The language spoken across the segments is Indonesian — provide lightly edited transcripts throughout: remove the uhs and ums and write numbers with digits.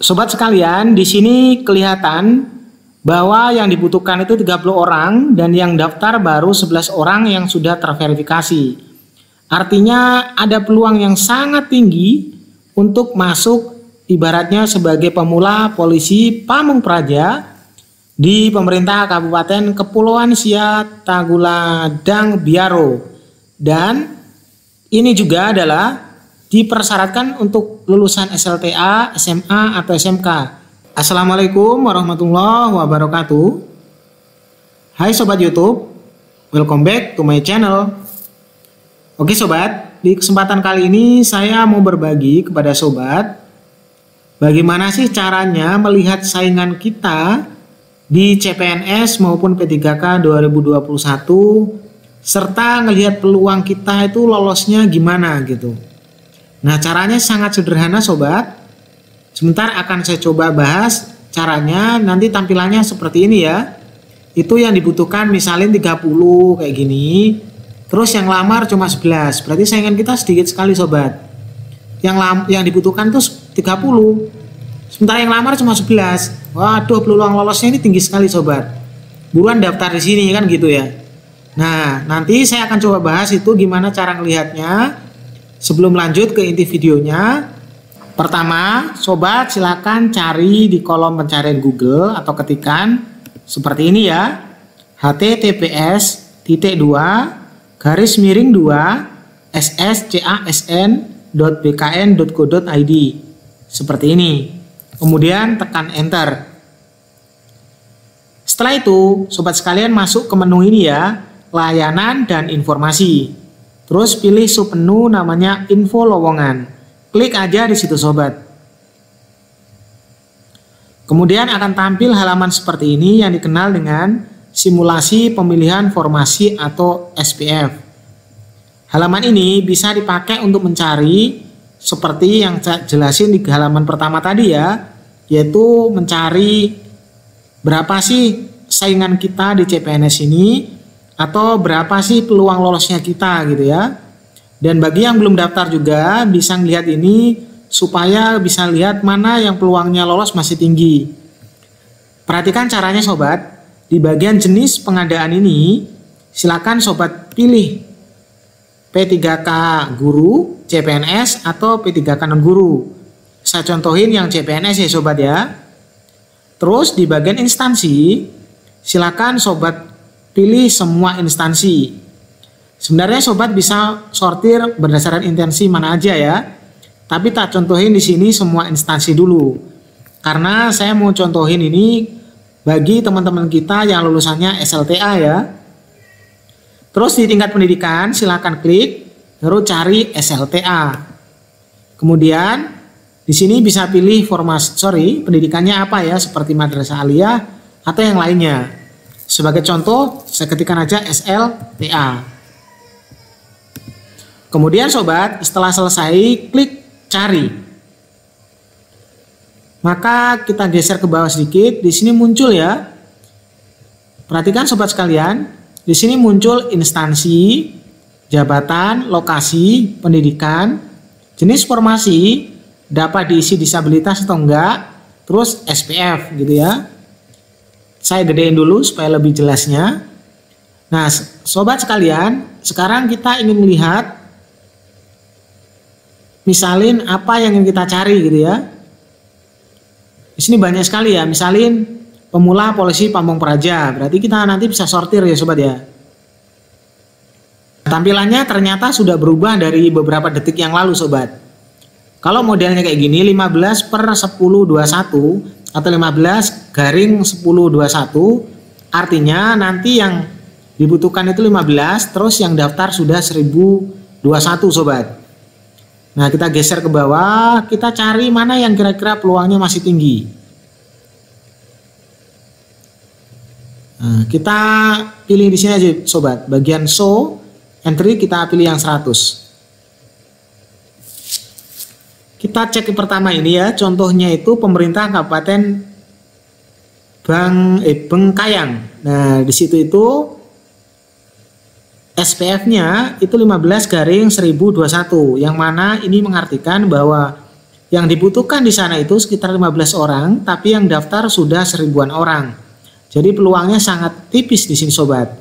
Sobat sekalian, di sini kelihatan bahwa yang dibutuhkan itu 30 orang dan yang daftar baru 11 orang yang sudah terverifikasi. Artinya ada peluang yang sangat tinggi untuk masuk ibaratnya sebagai pemula polisi Pamung Praja di pemerintah Kabupaten Kepulauan Siak Tagulandang Biaro. Dan ini juga adalah dipersyaratkan untuk lulusan SLTA, SMA, atau SMK. Assalamualaikum warahmatullahi wabarakatuh. Hai Sobat YouTube, welcome back to my channel. Oke Sobat, di kesempatan kali ini saya mau berbagi kepada Sobat bagaimana sih caranya melihat saingan kita di CPNS maupun P3K 2021 serta ngelihat peluang kita itu lolosnya gimana gitu. Nah, caranya sangat sederhana Sobat. Sebentar akan saya coba bahas caranya, nanti tampilannya seperti ini ya. Itu yang dibutuhkan misalnya 30 kayak gini. Terus yang lamar cuma 11. Berarti saingan kita sedikit sekali Sobat. Yang dibutuhkan tuh 30. Sementara yang lamar cuma 11. Waduh, peluang lolosnya ini tinggi sekali Sobat. Buruan daftar di sini kan gitu ya. Nah, nanti saya akan coba bahas itu gimana cara ngelihatnya. Sebelum lanjut ke inti videonya, pertama, Sobat silakan cari di kolom pencarian Google atau ketikan seperti ini ya, https://2.sscasn.bkn.go.id seperti ini. Kemudian tekan enter. Setelah itu, Sobat sekalian masuk ke menu ini ya, layanan dan informasi. Terus pilih submenu namanya info lowongan. Klik aja di situ Sobat. Kemudian akan tampil halaman seperti ini yang dikenal dengan simulasi pemilihan formasi atau SPF. Halaman ini bisa dipakai untuk mencari seperti yang saya jelasin di halaman pertama tadi ya, yaitu mencari berapa sih saingan kita di CPNS ini, atau berapa sih peluang lolosnya kita gitu ya. Dan bagi yang belum daftar juga bisa lihat ini supaya bisa lihat mana yang peluangnya lolos masih tinggi. Perhatikan caranya Sobat. Di bagian jenis pengadaan ini silakan Sobat pilih P3K guru, CPNS, atau P3K non guru. Saya contohin yang CPNS ya Sobat ya. Terus di bagian instansi silakan Sobat pilih semua instansi. Sebenarnya Sobat bisa sortir berdasarkan intensi mana aja ya. Tapi tak contohin di sini semua instansi dulu. Karena saya mau contohin ini bagi teman-teman kita yang lulusannya SLTA ya. Terus di tingkat pendidikan silakan klik lalu cari SLTA. Kemudian di sini bisa pilih pendidikannya apa ya, seperti madrasah aliyah atau yang lainnya. Sebagai contoh, saya ketikkan aja SLTA. Kemudian Sobat, setelah selesai, klik cari. Maka kita geser ke bawah sedikit, di sini muncul ya. Perhatikan Sobat sekalian, di sini muncul instansi, jabatan, lokasi, pendidikan, jenis formasi, dapat diisi disabilitas atau enggak, terus SPF gitu ya. Saya gedein dulu supaya lebih jelasnya. Nah, Sobat sekalian, sekarang kita ingin melihat misalin apa yang ingin kita cari gitu ya. Di sini banyak sekali ya, misalin pemula polisi Pamung Praja. Berarti kita nanti bisa sortir ya Sobat ya. Tampilannya ternyata sudah berubah dari beberapa detik yang lalu Sobat. Kalau modelnya kayak gini 15/1021 atau 15/1021, artinya nanti yang dibutuhkan itu 15, terus yang daftar sudah 1021 Sobat. Nah, kita geser ke bawah, kita cari mana yang kira-kira peluangnya masih tinggi. Nah, kita pilih di sini aja Sobat, bagian show entry kita pilih yang 100. Kita cek yang pertama ini ya, contohnya itu pemerintah Kabupaten Bengkayang. Nah, di situ itu SPF-nya itu 15/1021, yang mana ini mengartikan bahwa Yang dibutuhkan di sana itu sekitar 15 orang, tapi yang daftar sudah 1000-an orang. Jadi peluangnya sangat tipis di sini sobat.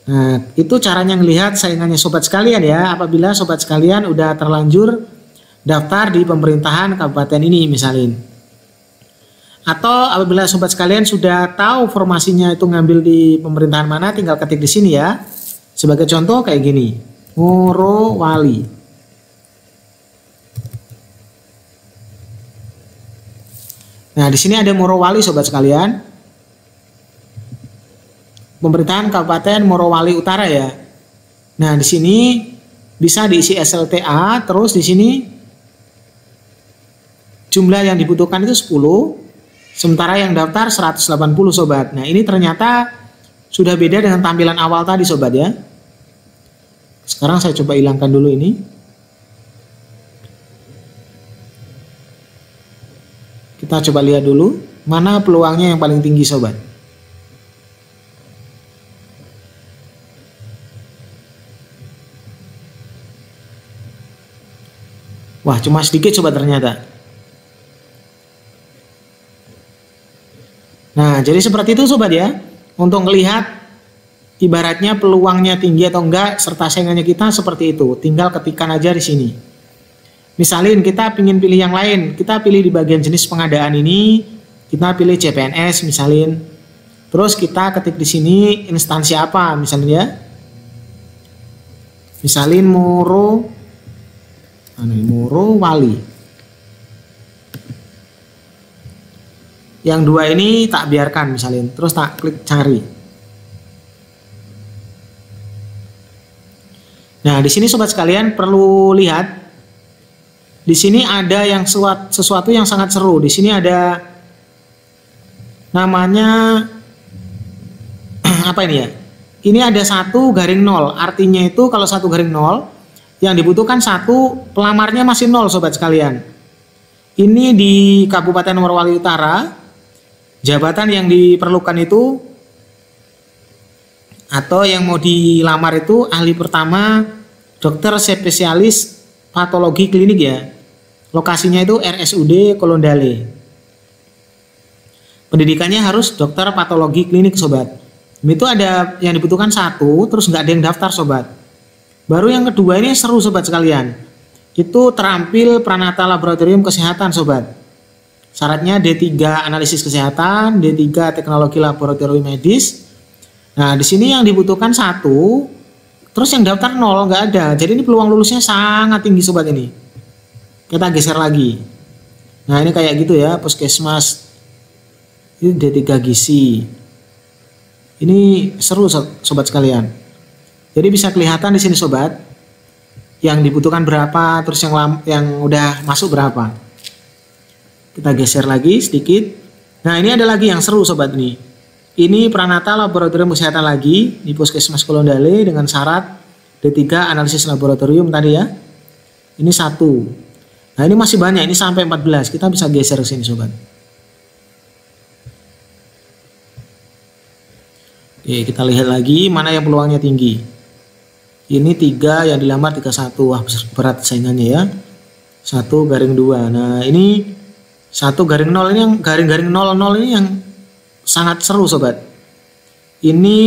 Nah, itu caranya melihat saingannya sobat sekalian ya. Apabila sobat sekalian udah terlanjur daftar di pemerintahan kabupaten ini misalnya. Atau apabila sobat sekalian sudah tahu formasinya itu ngambil di pemerintahan mana, tinggal ketik di sini ya. Sebagai contoh kayak gini, Morowali. Nah, di sini ada Morowali sobat sekalian. Pemerintahan Kabupaten Morowali Utara ya. Nah, di sini bisa diisi SLTA, terus di sini jumlah yang dibutuhkan itu 10, sementara yang daftar 180 sobat. Nah, ini ternyata sudah beda dengan tampilan awal tadi sobat ya. Sekarang saya coba hilangkan dulu ini. Kita coba lihat dulu mana peluangnya yang paling tinggi sobat. Wah, cuma sedikit sobat ternyata. Nah, jadi seperti itu sobat ya. Untuk melihat ibaratnya peluangnya tinggi atau enggak serta saingannya kita seperti itu. Tinggal ketikkan aja di sini. Misalin kita ingin pilih yang lain, kita pilih di bagian jenis pengadaan ini, kita pilih CPNS misalin. Terus kita ketik di sini instansi apa misalnya ya. Misalin Morowali. Yang dua ini tak biarkan misalin, terus tak klik cari. Nah, di sini sobat sekalian perlu lihat. Di sini ada yang sesuatu yang sangat seru. Di sini ada namanya apa ini ya? Ini ada 1 garing 0. Artinya itu kalau 1 garing 0 yang dibutuhkan 1, pelamarnya masih 0 sobat sekalian. Ini di Kabupaten Morowali Utara. Jabatan yang diperlukan itu atau yang mau dilamar itu ahli pertama dokter spesialis patologi klinik ya. Lokasinya itu RSUD Kolondale. Pendidikannya harus dokter patologi klinik sobat. Itu ada yang dibutuhkan 1, terus nggak ada yang daftar sobat. Baru yang kedua ini seru sobat sekalian. Itu terampil Pranata Laboratorium Kesehatan sobat. Syaratnya D3 analisis kesehatan, D3 teknologi laboratorium medis. Nah, di sini yang dibutuhkan 1, terus yang daftar 0 nggak ada. Jadi ini peluang lulusnya sangat tinggi sobat ini. Kita geser lagi. Nah, ini kayak gitu ya, puskesmas. Ini D3 gizi. Ini seru sobat sekalian. Jadi bisa kelihatan di sini sobat. Yang dibutuhkan berapa, terus yang udah masuk berapa. Kita geser lagi sedikit. Nah, ini ada lagi yang seru sobat ini. Ini Pranata Laboratorium Kesehatan lagi di Puskesmas Kolondale dengan syarat D3 analisis laboratorium tadi ya. Ini 1. Nah, ini masih banyak, ini sampai 14. Kita bisa geser ke sini sobat. Oke, kita lihat lagi mana yang peluangnya tinggi. Ini 3 yang dilamar 31. Wah, berat saingannya ya. 1 garing 2. Nah, ini 1 garing 0 ini yang garing-garing 00 ini yang sangat seru sobat. Ini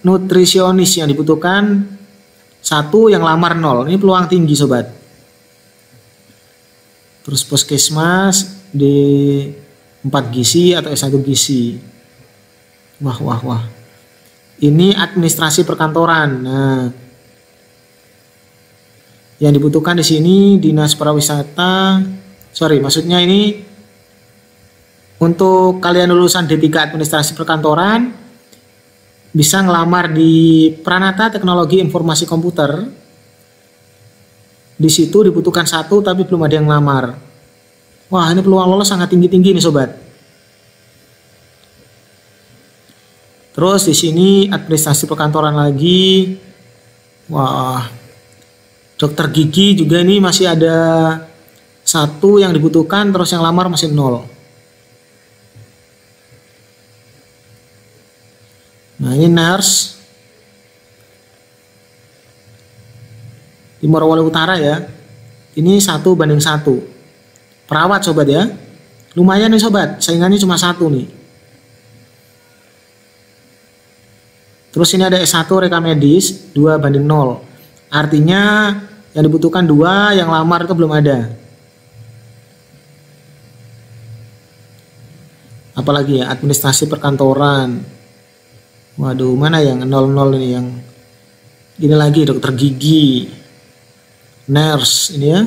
nutrisionis yang dibutuhkan 1, yang lamar 0. Ini peluang tinggi sobat. Terus puskesmas di 4 gizi atau S1 gizi. Wah. Ini administrasi perkantoran. Nah, yang dibutuhkan di sini dinas pariwisata. Maksudnya ini untuk kalian lulusan D3 administrasi perkantoran bisa ngelamar di Pranata Teknologi Informasi Komputer. Di situ dibutuhkan 1 tapi belum ada yang ngelamar. Wah, ini peluang lolos sangat tinggi-tinggi nih sobat. Terus di sini administrasi perkantoran lagi. Wah, dokter gigi juga ini masih ada 1 yang dibutuhkan, terus yang lamar masih 0. Nah, ini nurse di Morowali Utara ya. Ini 1 banding 1. perawat sobat ya. Lumayan nih sobat, saingannya cuma satu nih. Terus ini ada S1 reka medis 2:0. Artinya yang dibutuhkan 2, yang lamar itu belum ada. Apalagi ya, administrasi perkantoran. Waduh, mana yang 00 ini, yang ini lagi dokter gigi, nurse ini ya.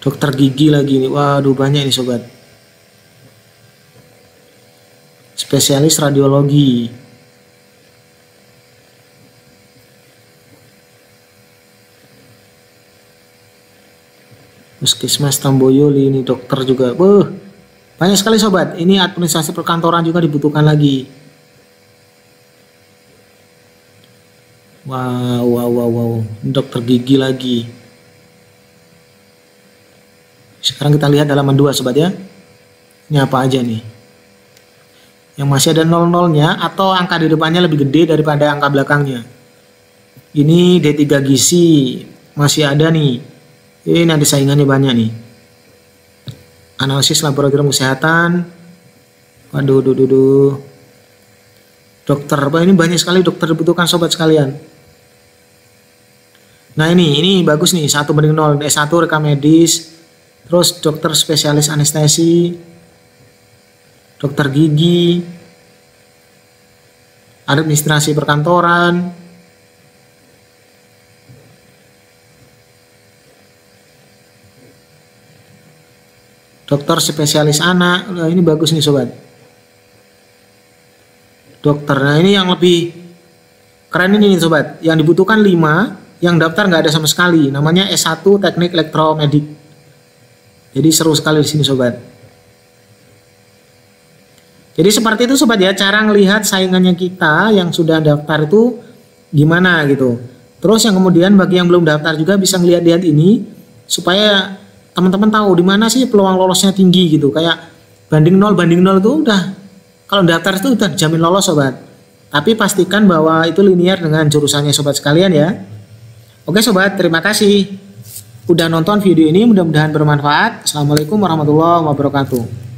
Dokter gigi lagi nih. Waduh, banyak ini sobat. Spesialis radiologi. Puskesmas Tamboyoli ini dokter juga. Banyak sekali sobat. Ini administrasi perkantoran juga dibutuhkan lagi. Wow. Dokter gigi lagi. Sekarang kita lihat halaman 2 sobat ya. Ini apa aja nih? Yang masih ada 00-nya atau angka di depannya lebih gede daripada angka belakangnya. Ini D3 gizi masih ada nih. Ini nanti saingannya banyak nih. Analisis laboratorium kesehatan. Waduh. Dokter, ini banyak sekali dokter dibutuhkan sobat sekalian. Nah ini bagus nih, 1:0, S1 reka medis. Terus dokter spesialis anestesi, dokter gigi, administrasi perkantoran, dokter spesialis anak. Nah, ini bagus nih sobat. Dokter, nah ini yang lebih keren ini nih sobat. Yang dibutuhkan 5, yang daftar nggak ada sama sekali. Namanya S1 Teknik Elektromedik. Jadi seru sekali di sini sobat. Jadi seperti itu sobat ya, cara ngelihat saingannya kita yang sudah daftar itu gimana gitu. Terus yang kemudian bagi yang belum daftar juga bisa ngelihat ini supaya teman-teman tahu di mana sih peluang lolosnya tinggi gitu. Kayak banding 0 itu udah, kalau daftar itu udah jamin lolos sobat. Tapi pastikan bahwa itu linear dengan jurusannya sobat sekalian ya. Oke sobat, terima kasih udah nonton video ini, mudah-mudahan bermanfaat. Assalamualaikum warahmatullahi wabarakatuh.